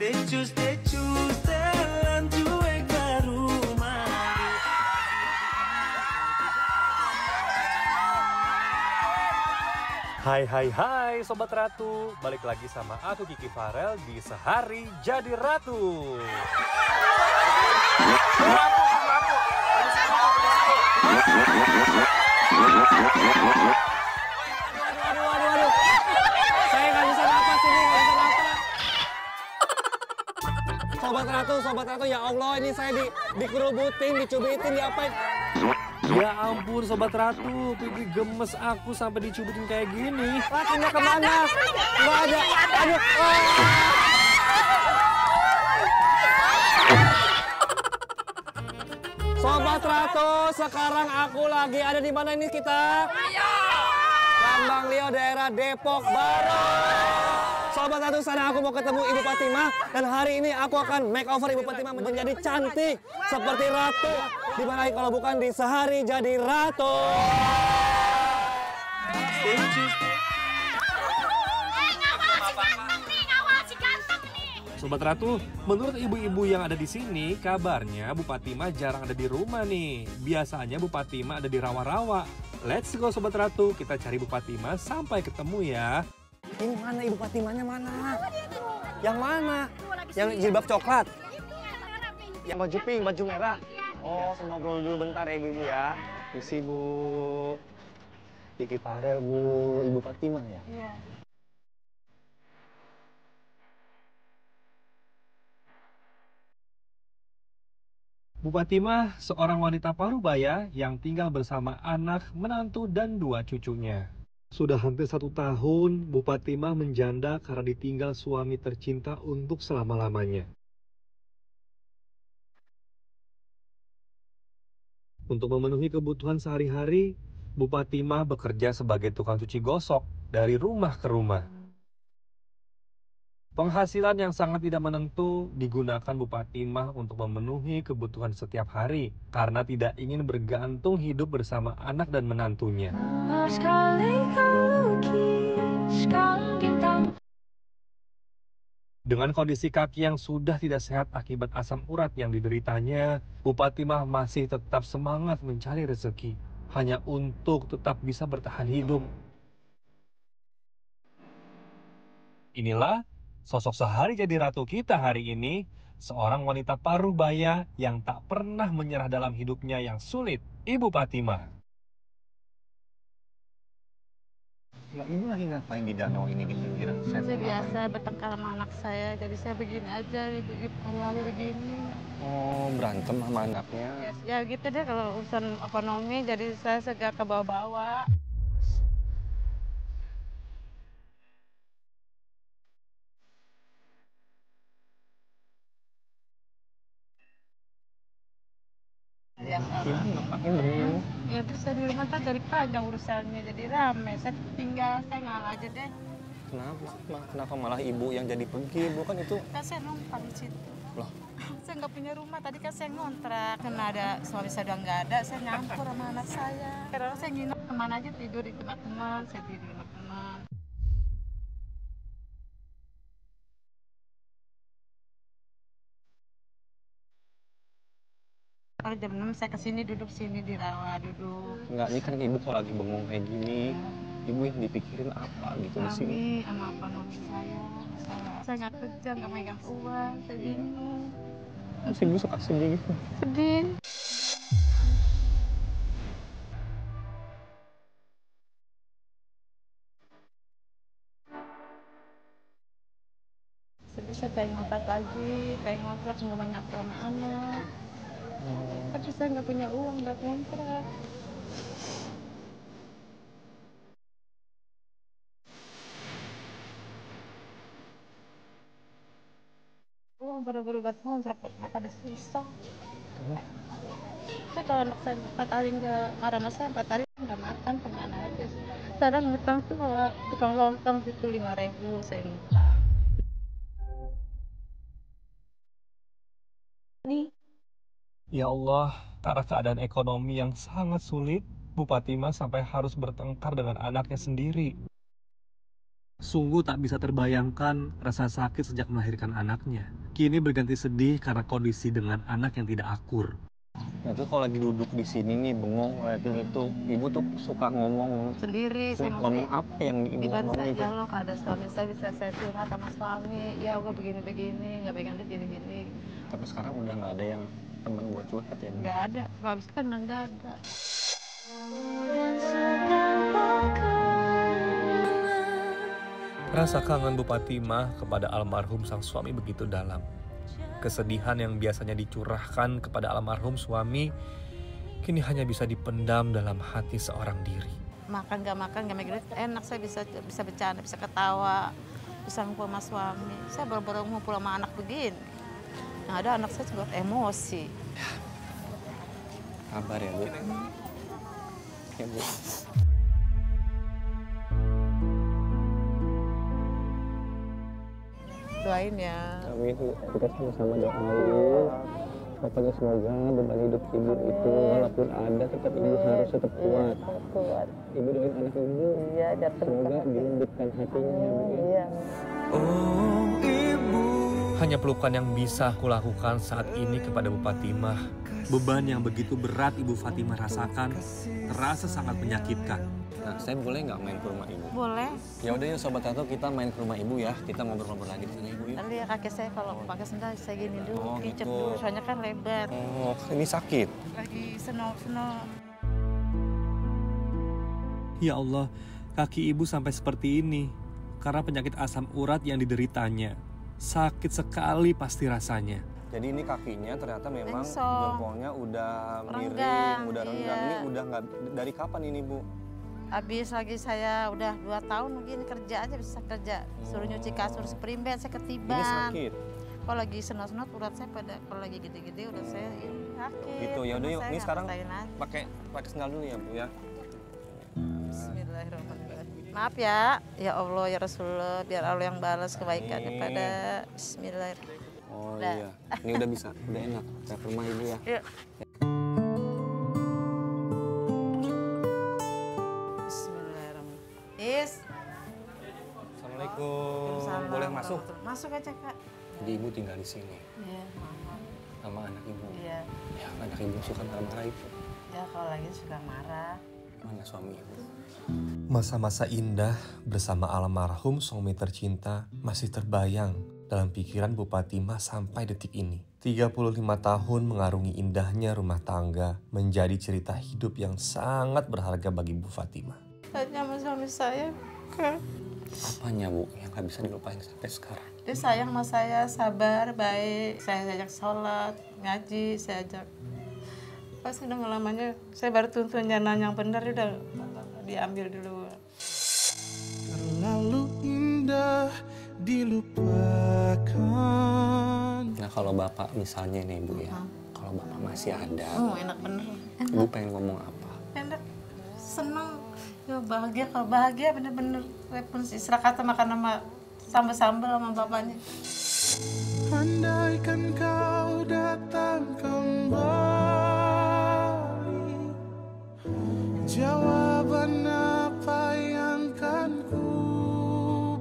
Stay cus, jalan cuek ke rumah. Hai Sobat Ratu, balik lagi sama aku Kiki Farel di Sehari Jadi Ratu. Aduh. Saya nggak bisa napas ini, nggak bisa napas. Sobat Ratu, ya Allah, ini saya dikerubutin, dicubitin, diapain. Ya ampun Sobat Ratu, pipi gemes aku sampai dicubitin kayak gini. Lakinya kemana? Nggak ada. Aduh. Sobat Ratu, sekarang aku lagi ada di mana ini kita? Lambang Lio, daerah Depok Barat. Sobat Ratu, sana aku mau ketemu Ibu Fatimah. Dan hari ini aku akan makeover Ibu Fatimah menjadi cantik seperti ratu. Di mana lagi kalau bukan di Sehari Jadi Ratu. Sobat Ratu, menurut ibu-ibu yang ada di sini, kabarnya Bu Fatimah jarang ada di rumah nih. Biasanya Bu Fatimah ada di rawa-rawa. Let's go Sobat Ratu, kita cari Bu Fatimah sampai ketemu ya. Ini mana Ibu Fatimahnya mana? Yang mana? Yang jilbab coklat? Yang baju pink, baju merah? Oh, ngobrol dulu bentar ya Ibu ya. Misi Bu. Kiki Farel Bu, Ibu Fatimah ya? Iya. Bu Fatimah seorang wanita parubaya yang tinggal bersama anak, menantu, dan 2 cucunya. Sudah hampir 1 tahun, Bu Fatimah menjanda karena ditinggal suami tercinta untuk selama-lamanya. Untuk memenuhi kebutuhan sehari-hari, Bu Fatimah bekerja sebagai tukang cuci gosok dari rumah ke rumah. Penghasilan yang sangat tidak menentu digunakan Bu Fatimah untuk memenuhi kebutuhan setiap hari karena tidak ingin bergantung hidup bersama anak dan menantunya. Dengan kondisi kaki yang sudah tidak sehat akibat asam urat yang dideritanya, Bu Fatimah masih tetap semangat mencari rezeki hanya untuk tetap bisa bertahan hidup. Inilah sosok Sehari Jadi Ratu kita hari ini, seorang wanita parubaya yang tak pernah menyerah dalam hidupnya yang sulit, Ibu Fatimah. Ya, Ibu lagi ngapain di danau ini di pinggiran? Saya biasa bertengkar sama anak saya, jadi saya begini aja, lalu begini. Oh, berantem sama anaknya. Ya gitu deh kalau urusan ekonomi, jadi saya segera ke bawah-bawah. Ya, Ngapain bengong? ya terus saya di rumah kan dari panjang urusannya, jadi rame. Saya tinggal, saya ngalah aja deh. Kenapa malah Ibu yang jadi pergi? Bu kan itu. Kan saya numpang di situ. Loh. Saya nggak punya rumah, tadi kan saya ngontrak. Karena ada suami saya udah nggak ada, saya nyampur sama anak saya. Karena saya nginep kemana aja, tidur di tempat teman, saya tidur di tempat teman. Kalau jam 6 saya kesini duduk sini di rawa duduk. Enggak, ini kan Ibu kalau lagi bengong kayak gini, Ibu yang dipikirin apa gitu di sini? Sama ekonomi saya. Saya nggak kerja, nggak megang uang, saya bingung. Terus Ibu suka sedih gitu? Sedih. Sedih, saya pengen ngontrak lagi, pengen ngontrak nggak banyak sama anak. Tapi saya nggak punya uang buat ngontrak. Uang baru-baru buat ngontrak, nggak ada sisa. Saya kalau anak saya 4 hari nggak marah sama saya, 4 hari nggak makan, kemana aja. Sekarang ngutang tuh kalau tukang lontong itu 5.000 saya minta. Nih. Ya Allah, karena keadaan ekonomi yang sangat sulit, Bu Fatimah sampai harus bertengkar dengan anaknya sendiri. Sungguh tak bisa terbayangkan rasa sakit sejak melahirkan anaknya. Kini berganti sedih karena kondisi dengan anak yang tidak akur. Nah, itu kalau lagi duduk di sini nih bengong kayak gitu, ibu tuh suka ngomong Sendiri saya ngomong apa yang ibu ibarat ngomong saya itu? kalau ada suami saya bisa saya curhat sama suami, ya gue begini-begini, nggak pegang duit gini-gini. Tapi sekarang udah nggak ada yang temen buat curhat ya? Nggak ada, kalau bisa kan nggak ada. Rasa kangen Bu Patimah kepada almarhum sang suami begitu dalam. Kesedihan yang biasanya dicurahkan kepada almarhum suami kini hanya bisa dipendam dalam hati seorang diri. Makan gak megang duit, enak saya bisa bercanda, bisa ketawa, bisa ngumpul sama suami. Saya baru-baru ngumpul sama anak begini. Yang ada anak saya juga emosi. Kabar ya Bu? Ya Bu. Doain ya. Amin Bu, kita sama-sama doain. Pokoknya semoga beban hidup ibu itu walaupun ada tetap ibu harus tetap kuat. Kuat. Ibu doain anak ibu. Iya, Semoga dilembutkan hatinya ya Bu. Iya. Oh ibu, Hanya pelukan yang bisa kulakukan saat ini kepada Bu Patimah. Beban yang begitu berat Ibu Fatimah rasakan terasa sangat menyakitkan. Nah, saya boleh nggak main ke rumah ibu? Boleh. Ya udah yuk Sobat Tato, kita main ke rumah ibu ya. Kita ngobrol-ngobrol lagi di sana ibu yuk. Tadi ya kaki saya kalau pakai sendal saya gini dulu, Oh, picek gitu. dulu, soalnya kan lebar. Oh, ini sakit. Lagi seno-seno. Ya Allah, kaki ibu sampai seperti ini karena penyakit asam urat yang dideritanya. Sakit sekali pasti rasanya. Jadi ini kakinya ternyata memang Engsong. jempolnya udah miring, Renggang, udah renggang. iya. Ini udah nggak dari kapan ini Bu? Habis lagi saya udah 2 tahun mungkin kerja aja bisa kerja. Suruh nyuci kasur spring bed saya Ini ketiban. sakit. Kalau lagi senot-senot urat saya pada kalau lagi gede-gede udah saya ini sakit. Gitu, ya udah Cuma yuk. saya Ini nggak sekarang rasain aja. pakai sendal dulu ya Bu ya. Bismillahirrahmanirrahim. Maaf ya, ya Allah ya Rasulullah, biar Allah yang balas kebaikannya Amin. pada Bismillahirrahmanirrahim. Oh Udah. iya, ini udah bisa, udah enak. Saya ke rumah ibu ya. Yuk. Bismillahirrahmanirrahim. Is. Assalamualaikum. Waalaikumsalam. Boleh masuk? Masuk aja kak. Jadi ibu tinggal di sini Iya. sama anak ibu. Iya. Ya, anak ibu suka marah-marah ibu. Ya kalau lagi suka marah. Mana suami ibu? Masa-masa indah bersama almarhum suami tercinta masih terbayang dalam pikiran Bu Patimah sampai detik ini. 35 tahun mengarungi indahnya rumah tangga menjadi cerita hidup yang sangat berharga bagi Bu Fatimah. Tanya sama suami saya, kak. Apanya Bu yang nggak bisa dilupain sampai sekarang? Dia sayang sama saya, sabar, baik. Saya ajak sholat, ngaji, saya ajak. Pas udah ngelamanya, saya baru tuntun jalan yang benar, udah diambil dulu. terlalu indah dilupakan. Nah kalau bapak misalnya nih Bu ya, kalau bapak masih ada, Oh enak bener. ibu pengen ngomong apa? Enak, seneng. Ya bahagia, kalau bahagia bener-bener. Saya pun istirahat kata makan sama sambal-sambal sama bapaknya. Andaikan kau datang kembali, jawaban apa yang kan ku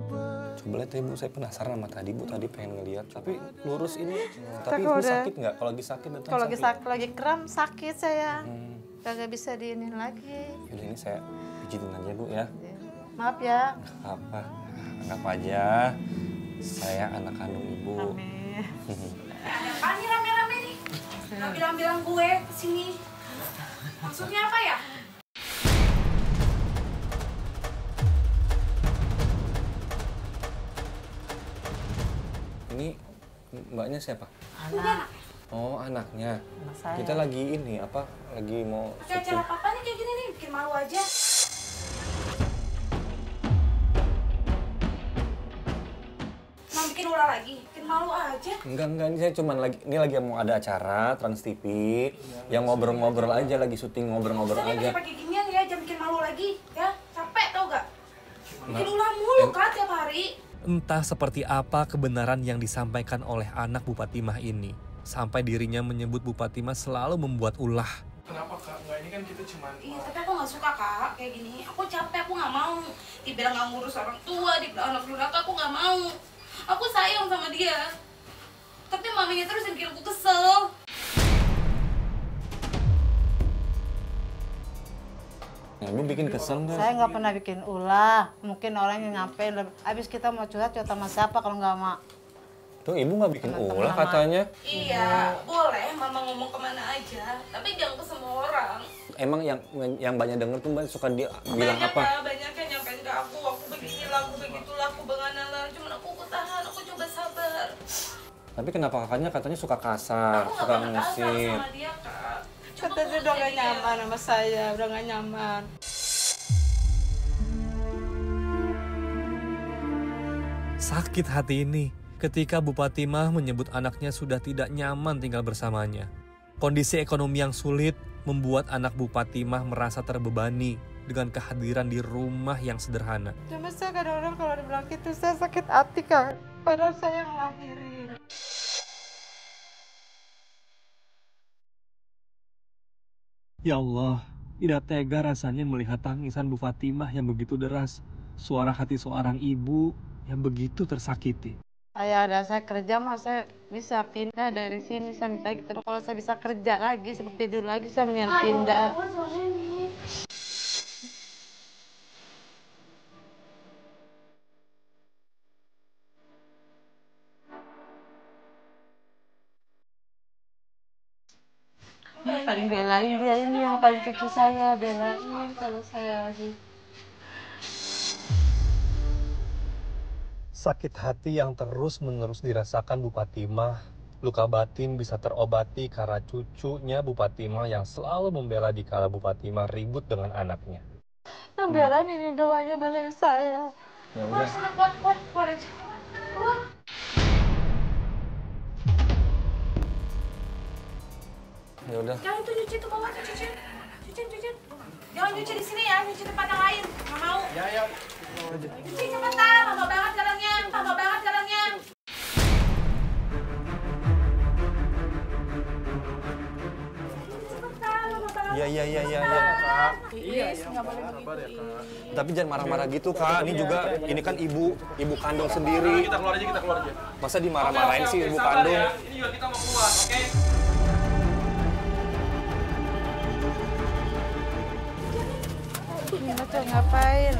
beri? Coba lihat ibu, saya penasaran sama tadi Bu, tadi pengen ngeliat. Tapi lurus ini, tapi kalau ibu udah- sakit nggak? Kalau lagi sakit datang Kalau lagi sakit. sakit, lagi kram, sakit saya. Hmm, Kagak bisa diinin lagi. yaudah ini saya pijitin aja Bu ya. Maaf ya. Apa? Anggap aja saya anak kandung ibu. Amin. Apaan nih rame-rame nih? Nggak bilang-bilang gue kesini. Maksudnya apa ya? Ini mbaknya siapa? Anak, Oh anaknya. anak saya. Kita lagi ini apa? Lagi mau Pakai acara apa nih kayak gini nih? Bikin malu aja. Mau bikin ulah lagi? Bikin malu aja. Enggak, ini saya cuman ini lagi mau ada acara Trans TV yang ngobrol-ngobrol aja, lagi syuting ngobrol-ngobrol Tapi aja. pakai ginian ya, jangan bikin malu lagi. Ya, capek tau gak? Bikin ulah mulu kan tiap hari. Entah seperti apa kebenaran yang disampaikan oleh anak Bu Patimah ini. Sampai dirinya menyebut Bu Patimah selalu membuat ulah. Kenapa Kak nggak ini kan kita cuma... Iya, tapi aku nggak suka kak kayak gini. Aku capek, aku nggak mau. Dibilang nggak ngurus orang tua, dibilang anak durhaka, aku nggak mau. Aku sayang sama dia. Tapi maminya terus yang bikin aku kesel. Ya, lu bikin kesel nggak? Saya nggak pernah bikin ulah. Mungkin orang yang nyampein. Habis kita mau curhat sama siapa kalau nggak sama Tuh ibu nggak bikin Teman-teman ulah sama. katanya. Iya, boleh mama ngomong kemana aja. Tapi jangan ke semua orang. Emang yang banyak denger tuh Mbak suka dia bilang Banyak apa? lah, banyak yang nyampein ke aku beginilah, aku begitulah, aku bagaimana. Cuman aku tahan, aku coba sabar. Tapi kenapa kakaknya katanya suka kasar, Aku nggak suka pernah kasar ngusir? sama dia kak. Cuma Kata dia aku udah gak jadi dia. nyaman sama saya, udah gak nyaman. Sakit hati ini ketika Bu Patimah menyebut anaknya sudah tidak nyaman tinggal bersamanya. Kondisi ekonomi yang sulit membuat anak Bu Patimah merasa terbebani dengan kehadiran di rumah yang sederhana. Cuma saya kadang-kadang kalau dibilang gitu, saya sakit hati kak. Padahal saya yang ngelahirin. Ya Allah, tidak tega rasanya melihat tangisan Bu Fatimah yang begitu deras. Suara hati seorang ibu yang begitu tersakiti. Saya kerja mah saya bisa pindah dari sini saya minta gitu. Kalau saya bisa kerja lagi seperti dulu lagi saya ingin pindah. Paling belain dia ini yang paling cucu saya, belain kalau saya lagi. Sakit hati yang terus-menerus dirasakan Bu Patimah. Luka batin bisa terobati karena cucunya Bu Patimah yang selalu membela dikala Bu Patimah ribut dengan anaknya. Yang belain ini doanya belain saya. Ya udah. Keluar aja. Keluar. Ya udah. Jangan tuh nyuci tuh bawah tuh cuci. Cuci. Jangan nyuci di sini ya, nyuci tempat yang lain. Nggak mau. Ya. Cuci cepetan, lama banget jalannya. Cepetan, lama banget. Iya. Nggak boleh begitu. Tapi jangan marah-marah gitu Kak. Ini kan ibu kandung sendiri. Kita keluar aja. Masa dimarah-marahin sih ibu kandung? Ya. Ini juga kita mau keluar, oke? Ini macam ngapain?